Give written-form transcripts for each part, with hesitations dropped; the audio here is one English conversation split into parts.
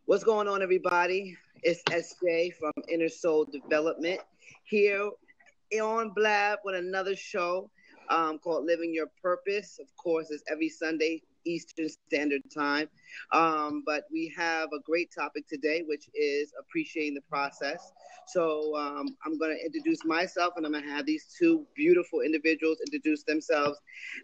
What's going on, everybody? It's SJ from Inner Soul Development here on Blab with another show called Living Your Purpose. Of course, it's every Sunday, Eastern Standard Time. But we have a great topic today, which is appreciating the process. So I'm going to introduce myself, and I'm going to have these two beautiful individuals introduce themselves,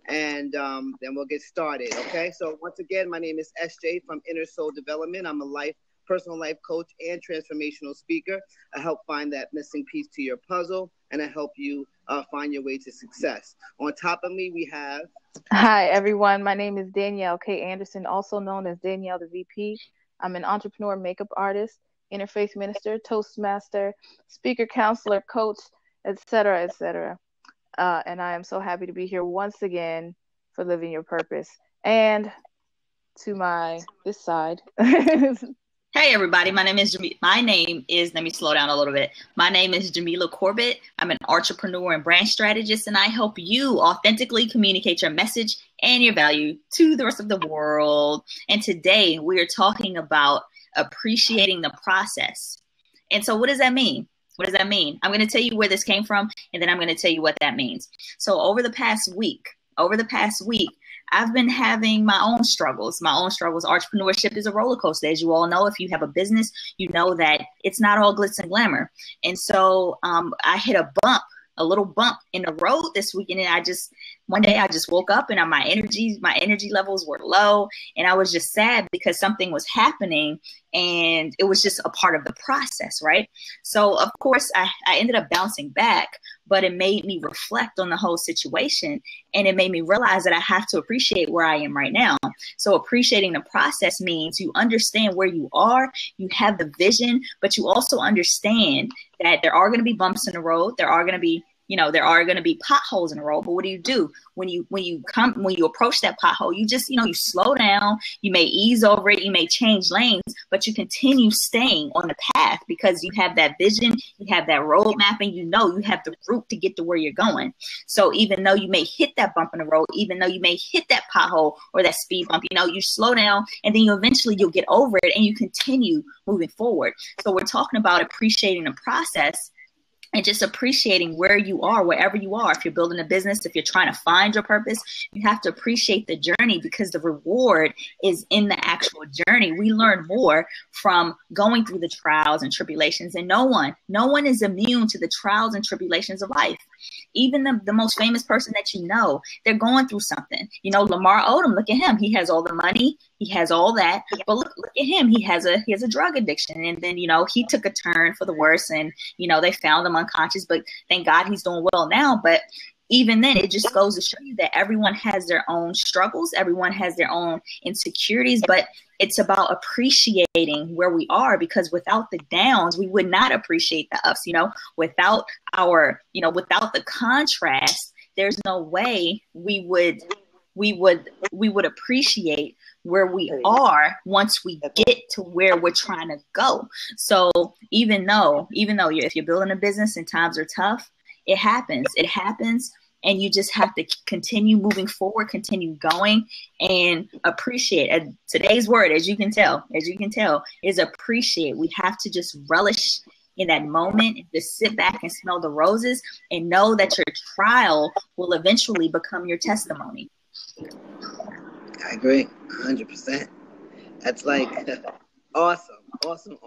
and then we'll get started. Okay. So once again, my name is SJ from Inner Soul Development. I'm a personal life coach and transformational speaker. I help find that missing piece to your puzzle, and I help you find your way to success. On top of me, we have... Hi, everyone. My name is Danielle K. Anderson, also known as Danielle the VP. I'm an entrepreneur, makeup artist, interfaith minister, Toastmaster, speaker, counselor, coach, etc., etc. And I am so happy to be here once again for Living Your Purpose. And to this side... Hey everybody, my name is, let me slow down a little bit. My name is Jamila Corbett. I'm an entrepreneur and brand strategist, and I help you authentically communicate your message and your value to the rest of the world. And today we are talking about appreciating the process. And so what does that mean? What does that mean? I'm going to tell you where this came from, and then I'm going to tell you what that means. So over the past week, I've been having my own struggles. Entrepreneurship is a roller coaster. As you all know, if you have a business, you know that it's not all glitz and glamour. And so I hit a little bump in the road this weekend. And one day I just woke up and my energy levels were low. And I was just sad because something was happening and it was just a part of the process, right? So of course I ended up bouncing back, but it made me reflect on the whole situation. And it made me realize that I have to appreciate where I am right now. So appreciating the process means you understand where you are, you have the vision, but you also understand that there are going to be bumps in the road. There are going to be potholes in the road. But what do? When you approach that pothole, you just, you slow down, you may ease over it, you may change lanes, but you continue staying on the path because you have that vision, you have that roadmap, and you have the route to get to where you're going. So even though you may hit that bump in the road, even though you may hit that pothole or that speed bump, you slow down, and then you'll get over it and you continue moving forward. So we're talking about appreciating the process and just appreciating where you are, wherever you are. If you're building a business, if you're trying to find your purpose, you have to appreciate the journey because the reward is in the actual journey. We learn more from going through the trials and tribulations, and no one is immune to the trials and tribulations of life. Even the most famous person that they're going through something. Lamar Odom, look at him. He has all the money. He has all that. But look at him. He has a drug addiction. And then, he took a turn for the worse and, they found him unconscious. But thank God he's doing well now. But even then, it just goes to show you that everyone has their own struggles. Everyone has their own insecurities. But it's about appreciating where we are, because without the downs, we would not appreciate the ups. Without the contrast, there's no way we would appreciate where we are once we get to where we're trying to go. So even though if you're building a business and times are tough, it happens. And you just have to continue moving forward, continue going, and appreciate. And today's word, as you can tell, is appreciate. We have to just relish in that moment and just sit back and smell the roses and know that your trial will eventually become your testimony. I agree, 100%. That's like awesome.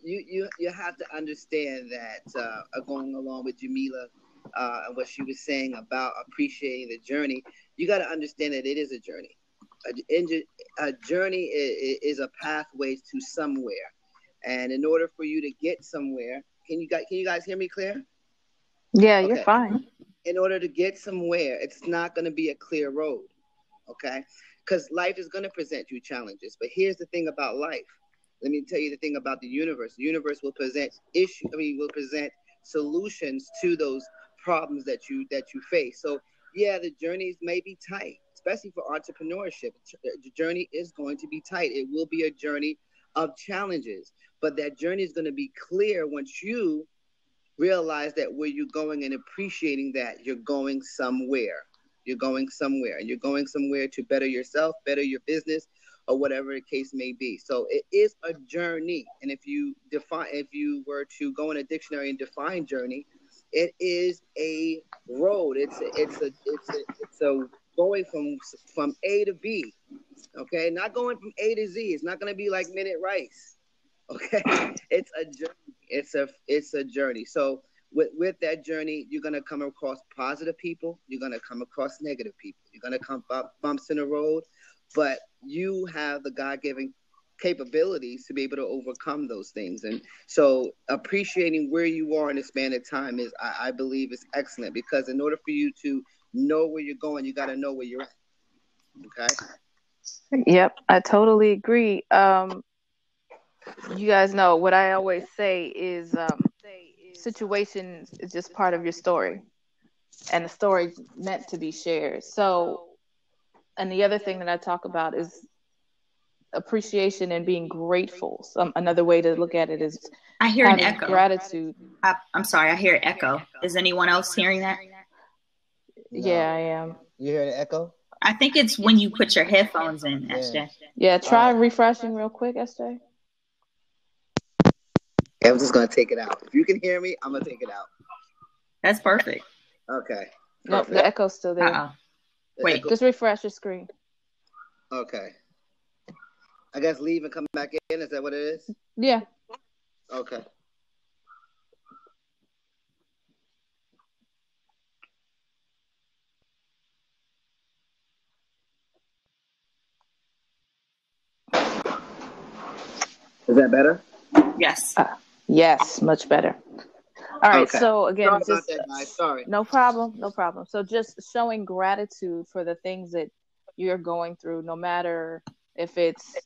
You have to understand that going along with Jamila and what she was saying about appreciating the journey, you got to understand that it is a journey. A journey is a pathway to somewhere, and in order for you to get somewhere, can you guys hear me clear? Yeah, okay. You're fine. In order to get somewhere, it's not going to be a clear road, okay? Because life is going to present you challenges. But here's the thing about life. Let me tell you the thing about the universe. The universe will present solutions to those problems that you face. So yeah, the journeys may be tight, especially for entrepreneurship. The journey is going to be tight. It will be a journey of challenges, but that journey is going to be clear once you realize that where you're going and appreciating that you're going somewhere. You're going somewhere, and you're going somewhere to better yourself, better your business, or whatever the case may be. So it is a journey. And if you were to go in a dictionary and define journey, it is a road. It's a going from A to B. Okay, not going from A to Z. It's not going to be like Minute Rice. Okay, it's a journey. It's a journey. So with that journey, you're going to come across positive people. You're going to come across negative people. You're going to come bumps in the road, but you have the God-given capabilities to be able to overcome those things. And so appreciating where you are in the span of time is, I believe, is excellent, because in order for you to know where you're going, you got to know where you're at. Okay. Yep, I totally agree. You guys know what I always say is situations is just part of your story, and the story's meant to be shared. So, and the other thing that I talk about is appreciation and being grateful. Another way to look at it is I hear an echo. Gratitude. I'm sorry, I hear echo. Is anyone else hearing that? No. Yeah, I am. You hear the echo? I think it's when you put your headphones in, SJ. Yeah, try refreshing real quick, SJ. I'm just going to take it out. If you can hear me, I'm going to take it out. That's perfect. Okay. No, the echo's still there. Wait. Just refresh your screen. Okay. I guess leave and come back in. Is that what it is? Yeah. Okay. Is that better? Yes. Yes, much better. All right. Okay. So again, sorry about that, guys. Sorry. No problem. So just showing gratitude for the things that you're going through, no matter if it's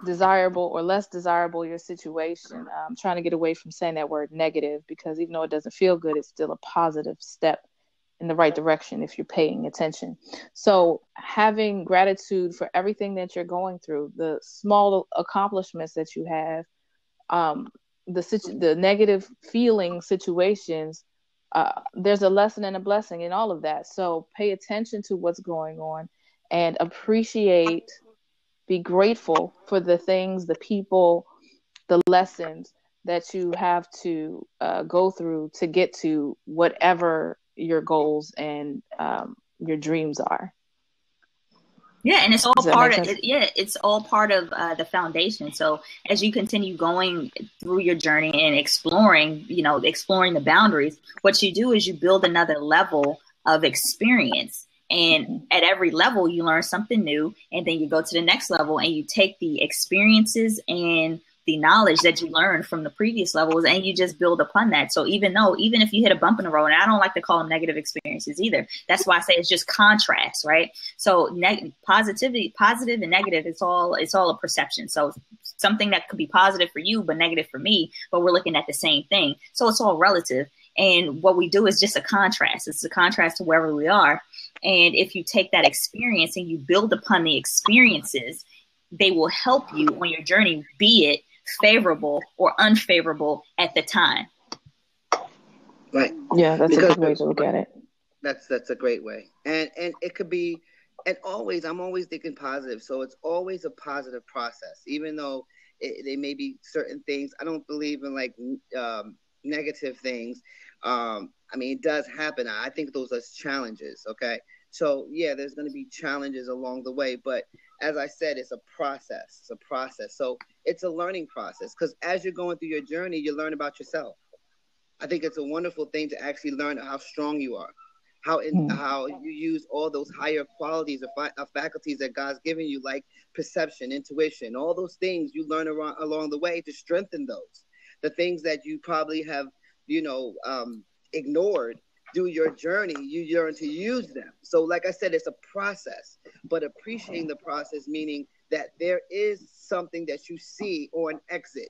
desirable or less desirable, your situation. I'm trying to get away from saying that word negative, because even though it doesn't feel good, it's still a positive step in the right direction if you're paying attention. So having gratitude for everything that you're going through, the small accomplishments that you have, the negative feeling situations, there's a lesson and a blessing in all of that. So pay attention to what's going on and appreciate, be grateful for the things, the people, the lessons that you have to go through to get to whatever your goals and your dreams are. Yeah, and it's all part of it. Yeah, it's all part of the foundation. So as you continue going through your journey and exploring the boundaries, what you do is you build another level of experience. And at every level, you learn something new, and then you go to the next level and you take the experiences and the knowledge that you learned from the previous levels, and you just build upon that. So even if you hit a bump in the road, and I don't like to call them negative experiences either. That's why I say it's just contrast, right? So positive and negative, it's all a perception. So something that could be positive for you, but negative for me, but we're looking at the same thing. So it's all relative. And what we do is just a contrast. It's a contrast to wherever we are. And if you take that experience and you build upon the experiences, they will help you on your journey, be it favorable or unfavorable at the time. Right. Yeah, that's a good way to look at it. That's a great way. And it could be, and I'm always thinking positive. So it's always a positive process, even though they may be certain things. I don't believe in like negative things. It does happen. I think those are challenges. Okay. So yeah, there's going to be challenges along the way, but as I said, it's a process. So it's a learning process, because as you're going through your journey, you learn about yourself. I think it's a wonderful thing to actually learn how strong you are, how you use all those higher qualities of faculties that God's given you, like perception, intuition, all those things you learn along the way to strengthen those. The things that you probably have, ignored through your journey, you learn to use them. So like I said, it's a process, but appreciating the process, meaning that there is something that you see, or an exit,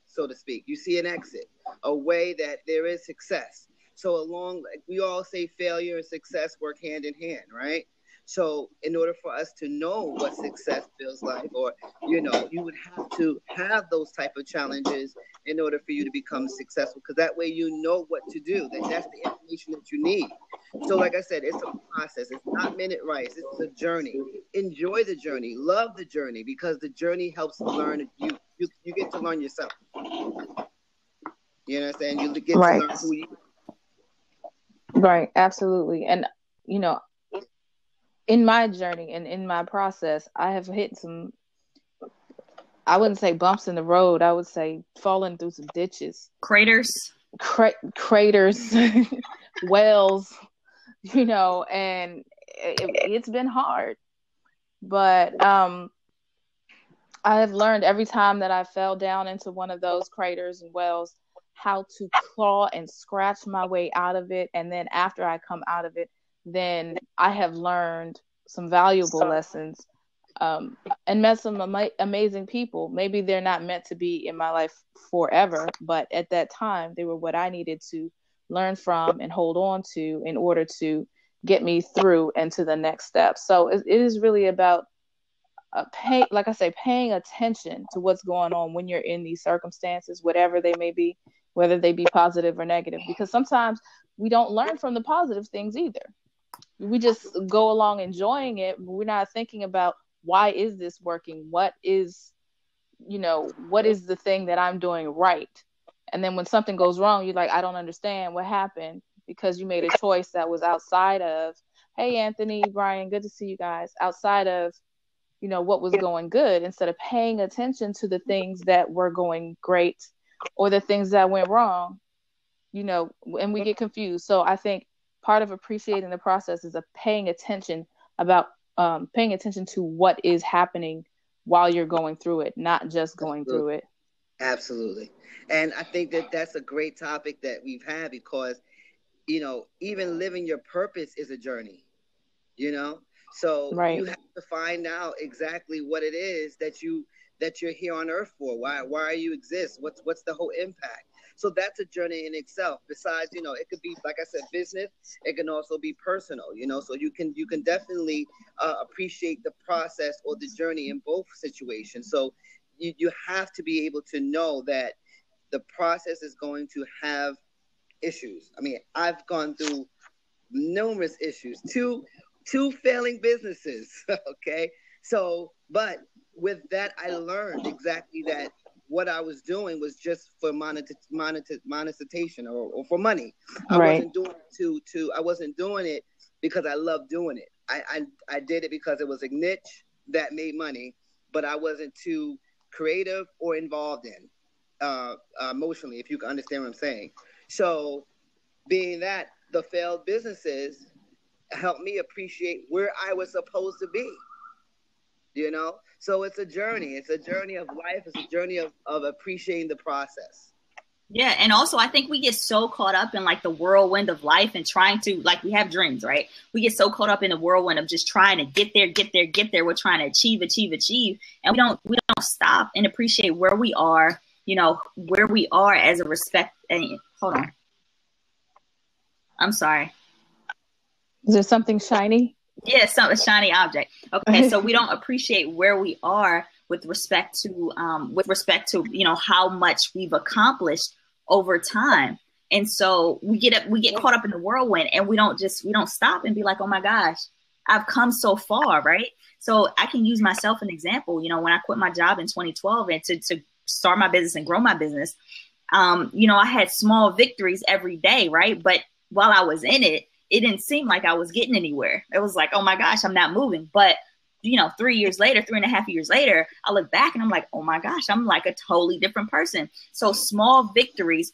so to speak. You see an exit, a way that there is success. So like we all say, failure and success work hand in hand, right? So in order for us to know what success feels like, or, you would have to have those type of challenges in order for you to become successful, because that way you know what to do. That's the information that you need. So like I said, it's a process. It's not minute rice. It's a journey. Enjoy the journey. Love the journey, because the journey helps learn you get to learn yourself. You understand? You get to Right. learn who you Right, absolutely. And in my journey and in my process, I have hit some, I wouldn't say bumps in the road, I would say falling through some ditches, Craters. craters, wells, and it's been hard. But I have learned every time that I fell down into one of those craters and wells how to claw and scratch my way out of it. And then after I come out of it, then I have learned some valuable lessons, and met some amazing people. Maybe they're not meant to be in my life forever, but at that time, they were what I needed to learn from and hold on to in order to get me through and to the next step. So it is really about paying attention to what's going on when you're in these circumstances, whatever they may be, whether they be positive or negative, because sometimes we don't learn from the positive things either. We just go along enjoying it. We're not thinking about, why is this working? What is the thing that I'm doing right? And then when something goes wrong, you're like, I don't understand what happened, because you made a choice that was outside of, hey, Anthony, Brian, good to see you guys, outside of, what was going good, instead of paying attention to the things that were going great or the things that went wrong, and we get confused. So I think part of appreciating the process is paying attention to what is happening while you're going through it, not just going through it. Absolutely. And I think that that's a great topic that we've had, because, even living your purpose is a journey, So right. You have to find out exactly what it is that you're here on earth for. Why are you exist? What's the whole impact? So that's a journey in itself. Besides, it could be, like I said, business. It can also be personal, so you can definitely appreciate the process or the journey in both situations. So you have to be able to know that the process is going to have issues. I mean, I've gone through numerous issues, two failing businesses. Okay. So, but with that, I learned exactly that what I was doing was just for monetization or for money. I wasn't doing it I wasn't doing it because I loved doing it. I did it because it was a niche that made money, but I wasn't too creative or involved in emotionally, if you can understand what I'm saying. So being that, the failed businesses helped me appreciate where I was supposed to be. So it's a journey. It's a journey of life. It's a journey of appreciating the process. Yeah. And also, I think we get so caught up in like the whirlwind of life and trying to, like, we have dreams, right? We get so caught up in the whirlwind of just trying to get there. We're trying to achieve. And we don't stop and appreciate where we are, where we are as a respect. Hold on. I'm sorry. Is there something shiny? Yeah, a shiny object. Okay, so we don't appreciate where we are with respect to how much we've accomplished over time. And so we get caught up in the whirlwind, and we don't stop and be like, oh my gosh, I've come so far, right? So I can use myself an example. When I quit my job in 2012 and to start my business and grow my business, I had small victories every day, right? But while I was in it, it didn't seem like I was getting anywhere. It was like, oh my gosh, I'm not moving. But 3.5 years later, I look back and I'm like, oh my gosh, I'm like a totally different person. So small victories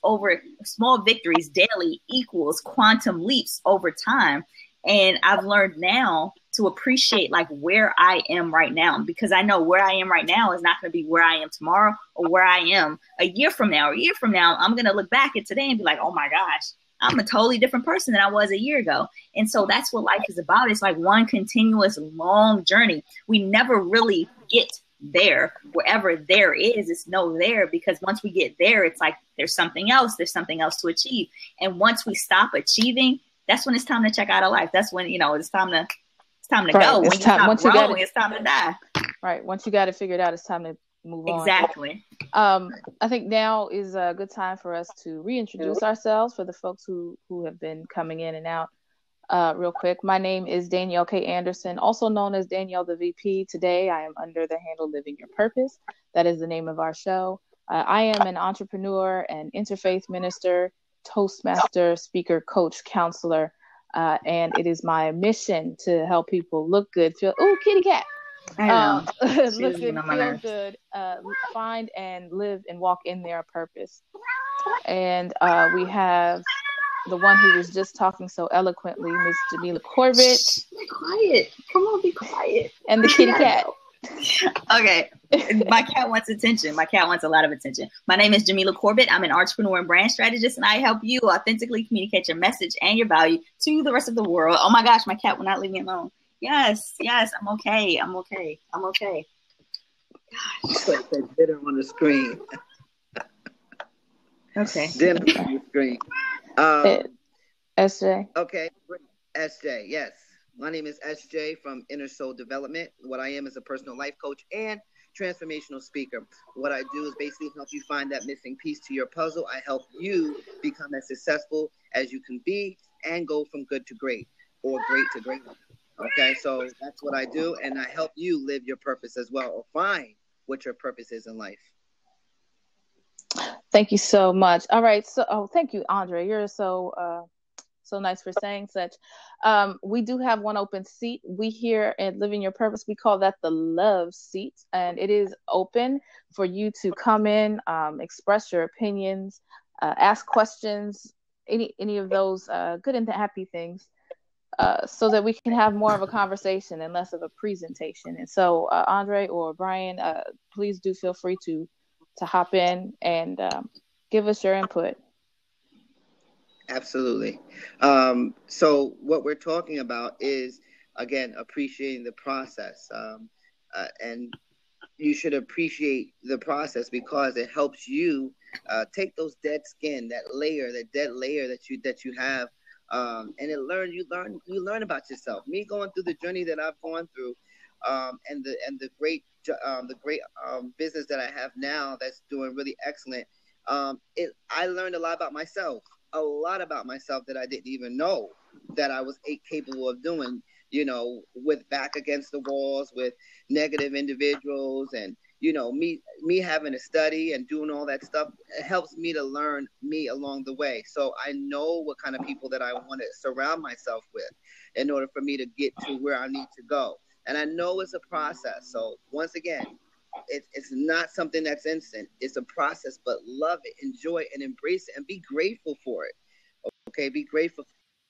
daily equals quantum leaps over time. And I've learned now to appreciate like where I am right now, because I know where I am right now is not going to be where I am tomorrow or where I am a year from now. I'm going to look back at today and be like, oh my gosh, I'm a totally different person than I was a year ago. And so that's what life is about. It's like one continuous long journey. We never really get there. Wherever there is, it's no there, because once we get there, it's like there's something else to achieve. And once we stop achieving, that's when it's time to check out of life. That's when, it's time to go. When you stop growing, it's time to die. Right. Once you got it figured out, it's time to move on. Exactly. I think now is a good time for us to reintroduce ourselves for the folks who have been coming in and out. real quick. My name is Danielle K. Anderson, also known as Danielle the VP. Today, I am under the handle Living Your Purpose. That is the name of our show. I am an entrepreneur, an interfaith minister, Toastmaster, speaker, coach, counselor, and it is my mission to help people look good, feel, ooh, kitty cat. I know. Look good, feel good, find and live and walk in their purpose. And we have the one who was just talking so eloquently, Miss Jamila Corbett. Be quiet. Come on, be quiet. And the kitty cat. Okay. My cat wants attention. My cat wants a lot of attention. My name is Jamila Corbett. I'm an entrepreneur and brand strategist, and I help you authentically communicate your message and your value to the rest of the world. Oh my gosh, my cat will not leave me alone. Yes, I'm okay. Gosh. Dinner on the screen. Okay. Dinner on the screen. SJ. Okay, SJ, yes. My name is SJ from Inner Soul Development. What I am is a personal life coach and transformational speaker. What I do is basically help you find that missing piece to your puzzle. I help you become as successful as you can be and go from good to great or great to great. Okay, so that's what I do. And I help you live your purpose as well, or find what your purpose is in life. Thank you so much. All right. So, thank you, Andre. You're so nice for saying such. We do have one open seat. We here at Living Your Purpose, we call that the love seat, and it is open for you to come in, express your opinions, ask questions, any of those good and happy things, so that we can have more of a conversation and less of a presentation. And so, Andre or Brian, please do feel free to hop in and give us your input. Absolutely. So what we're talking about is, again, appreciating the process. And you should appreciate the process because it helps you take those dead skin, that dead layer that you have. And you learn about yourself. Me going through the journey that I've gone through, and the great business that I have now that's doing really excellent. I learned a lot about myself that I didn't even know that I was capable of doing, with back against the walls, with negative individuals, and, me having to study and doing all that stuff. It helps me to learn me along the way. So I know what kind of people that I want to surround myself with in order for me to get to where I need to go. And I know it's a process. So once again, it's not something that's instant. It's a process, but love it, enjoy it, and embrace it, and be grateful for it. Okay, be grateful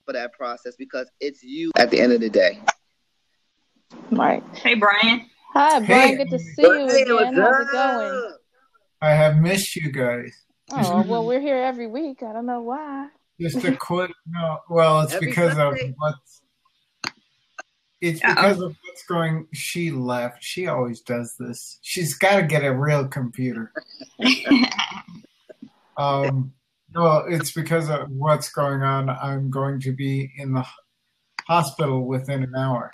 for that process because it's you at the end of the day. Right. Hey, Brian. Hi, Brian. Good to see you again. How's it going? I have missed you guys. Oh, well, we're here every week. I don't know why. Just a quick no. Well, it's every because Sunday. It's because of what's going. She left. She always does this. She's got to get a real computer. No, it's because of what's going on. I'm going to be in the hospital within an hour.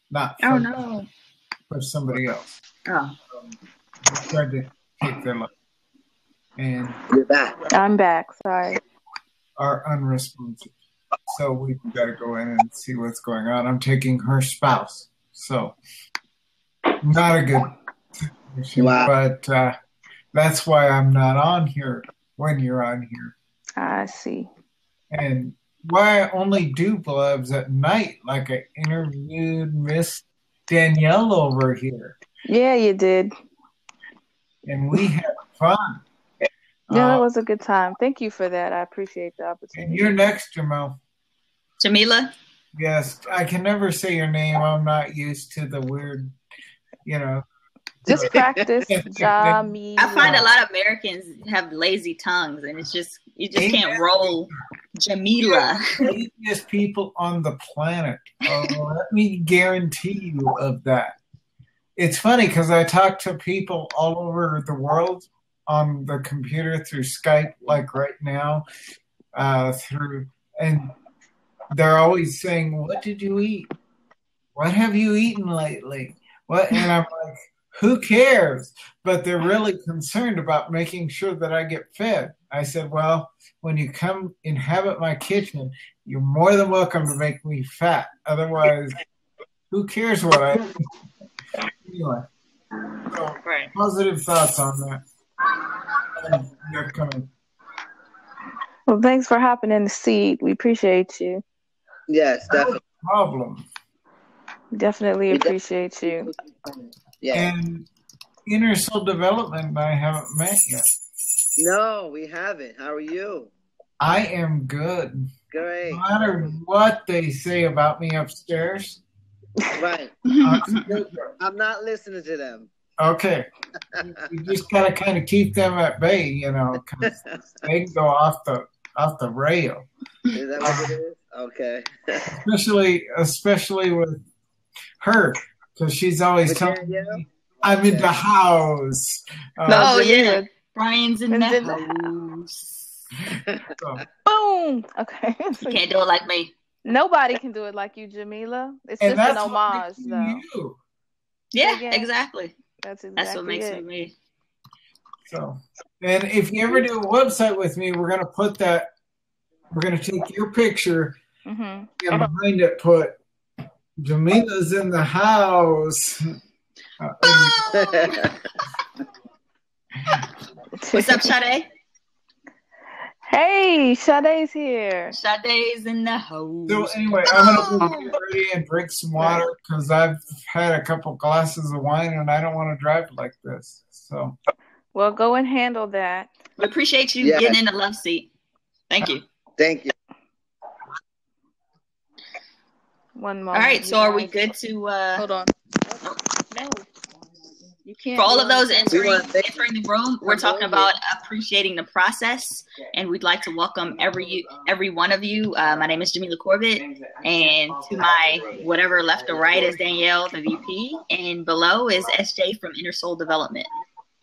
Not for somebody else. Oh. I tried to take their life. And you're back. I'm back. Sorry. Are unresponsive. So we've got to go in and see what's going on. I'm taking her spouse. So not a good situation. Wow. But that's why I'm not on here when you're on here. I see. And why I only do blabs at night, like I interviewed Miss Danielle over here. Yeah, you did. And we had fun. Yeah, that was a good time. Thank you for that. I appreciate the opportunity. And you're next, Jamal. Jamila? Yes. I can never say your name. I'm not used to the weird, Just practice, Jamila. I find a lot of Americans have lazy tongues, and you just can't roll Jamila. Laziest people on the planet. Let me guarantee you of that. It's funny because I talk to people all over the world on the computer through Skype, like right now, and they're always saying, "What did you eat? What have you eaten lately? What?" And I'm like, who cares? But they're really concerned about making sure that I get fed. I said, well, when you come inhabit my kitchen, you're more than welcome to make me fat. Otherwise, who cares what I eat? Anyway, so positive thoughts on that. You're coming. Well, thanks for hopping in the seat. We appreciate you. Yes, definitely. No problem. Definitely appreciate you. Yeah. And Inner Soul Development, I haven't met yet. No, we haven't. How are you? I am good. Great. No matter what they say about me upstairs. Right. I'm not listening to them. Okay. You just gotta kind of keep them at bay, you know, because they can go off the rail. Is that what it is? Okay. especially with her, because she's always telling me I'm in the house. Yeah, Brian's in the house. So. Boom. Okay. You can't do it like me. Nobody can do it like you, Jamila. It's just an homage, though. You. Yeah, exactly. That's exactly what makes it me. So, and if you ever do a website with me, we're gonna take your picture and behind it put Jamila's in the house. What's up, Sade? Hey, Sade's here. Sade's in the house. So anyway, I'm gonna go get ready and drink some water because I've had a couple glasses of wine and I don't want to drive like this. So, well, go and handle that. We appreciate you getting in the love seat. Thank you. Thank you. One moment. All right, so are we good to hold on? No. You can't. For all of those entering the room, we're talking about appreciating the process, and we'd like to welcome every one of you. My name is Jamila Corbett, and to my whatever left or right is Danielle, the VP, and below is SJ from Inner Soul Development.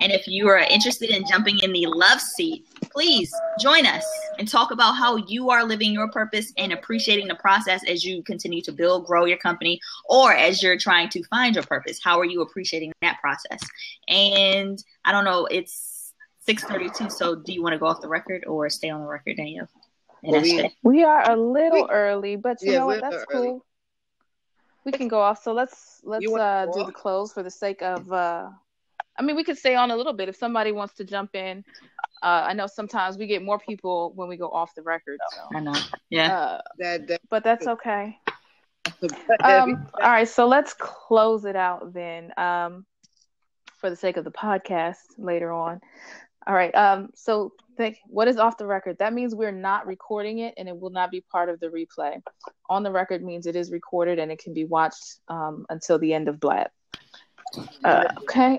And if you are interested in jumping in the love seat, please join us and talk about how you are living your purpose and appreciating the process as you continue to build, grow your company, or as you're trying to find your purpose. How are you appreciating that process? And I don't know, it's 6:32, so do you want to go off the record or stay on the record, Danielle? We are a little early, but you know what? That's cool. We can go off. So let's do the close for the sake of we could stay on a little bit if somebody wants to jump in. I know sometimes we get more people when we go off the record. So. I know. Yeah. But that's okay. All right. So let's close it out then for the sake of the podcast later on. All right. What is off the record? That means we're not recording it and it will not be part of the replay. On the record means it is recorded and it can be watched until the end of Blab. Okay.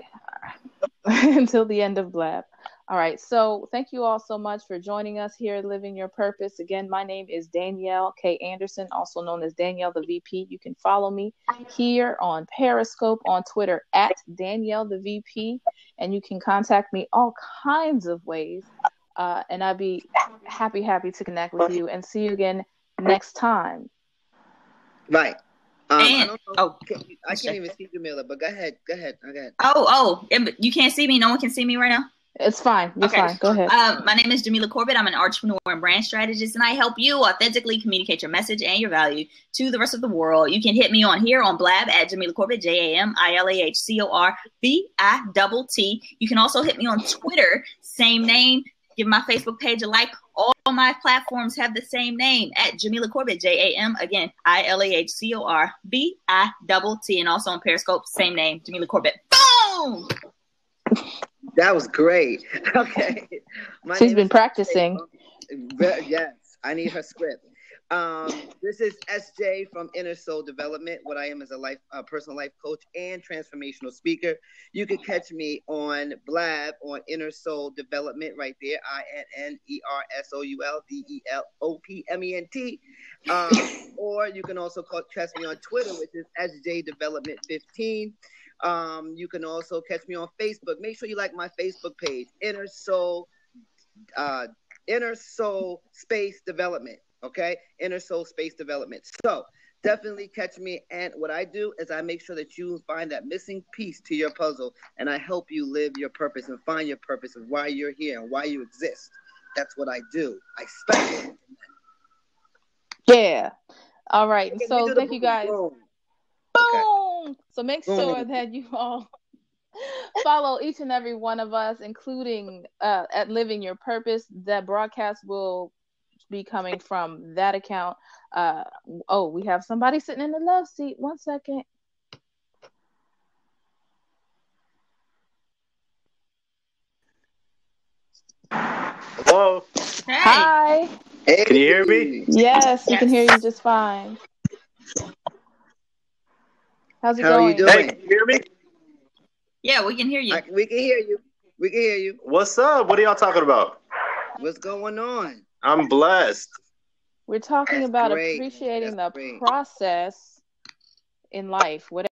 Until the end of Blab. All right. So thank you all so much for joining us here at Living Your Purpose. Again, my name is Danielle K. Anderson, also known as Danielle the VP. You can follow me here on Periscope, on Twitter at Danielle the VP, and you can contact me all kinds of ways. And I'd be happy to connect with you and see you again next time. Right. I don't know. I can't even see Jamila, but go ahead. You can't see me? No one can see me right now? It's fine. You're fine. Go ahead. My name is Jamila Corbett. I'm an entrepreneur and brand strategist, and I help you authentically communicate your message and your value to the rest of the world. You can hit me on here on Blab at Jamila Corbett, JAMILAHCORBITT. You can also hit me on Twitter, same name. Give my Facebook page a like. All my platforms have the same name at Jamila Corbett, JAM, again, ILAHCORBITT, and also on Periscope, same name, Jamila Corbett. Boom! That was great. Okay. She's been practicing. Yes, I need her script. This is SJ from Inner Soul Development. What I am is a personal life coach and transformational speaker. You can catch me on Blab on Inner Soul Development right there. INNERSOULDEVELOPMENT. Or you can also catch me on Twitter, which is SJ Development 15. You can also catch me on Facebook. Make sure you like my Facebook page, Inner Soul Space Development. Okay, Inner Soul Space Development. So definitely catch me. And what I do is I make sure that you find that missing piece to your puzzle, and I help you live your purpose and find your purpose and why you're here and why you exist. That's what I do. I specialize. Yeah. All right. Okay, So thank you guys. Boom. Boom. So make Boom. sure that you all follow each and every one of us, including at Living Your Purpose. That broadcast will be coming from that account. We have somebody sitting in the love seat. 1 second. Hello. Hey. Hi. Hey. Can you hear me? Yes, we can hear you just fine. How's it How going? are you doing? Hey, can you hear me? Yeah, we can hear you. We can hear you. We can hear you. What's up? What are y'all talking about? What's going on? I'm blessed. We're talking That's about great. appreciating That's the great. process in life, whatever